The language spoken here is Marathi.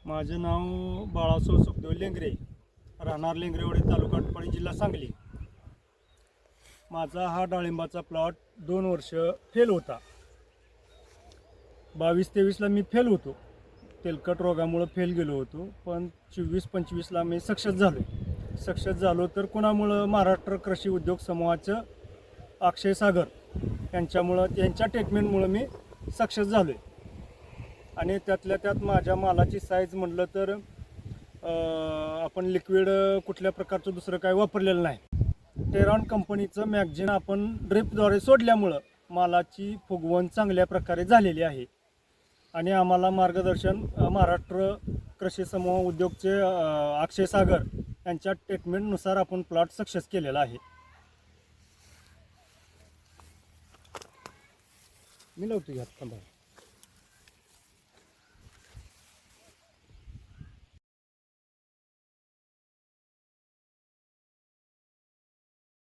माझे नाव बाळासाहेब सुखदेव लेंगरे, राहणार लेंगरेवाडी, तालुका आटपाडी, जिल्हा सांगली. माझा हा डाळिंबाचा प्लॉट 2 वर्ष फेल होता. 22-23ला मी फेल होतो, तेलकट रोगामुळे फेल गेलो होतो. पण 24-25ला मी सक्सेस झालो. तर कोणामुळं? महाराष्ट्र कृषी उद्योग समूहाचं अक्षय सागर यांच्या ट्रीटमेंटमुळं मी सक्सेस झालो आहे. आणि त्यातल्या त्यात माझ्या मालाची साईज म्हटलं तर आपण लिक्विड कुठल्या प्रकारचं दुसरं काय वापरलेलं नाही. टेरॉन कंपनीचं मॅगझिन आपण ड्रिपद्वारे सोडल्यामुळं मालाची फुगवण चांगल्या प्रकारे झालेली आहे. आणि आम्हाला मार्गदर्शन महाराष्ट्र कृषी समूह उद्योगचे अक्षय सागर यांच्या ट्रीटमेंटनुसार आपण प्लॉट सक्सेस केलेला आहे. मी लावतो घ्या थांबा.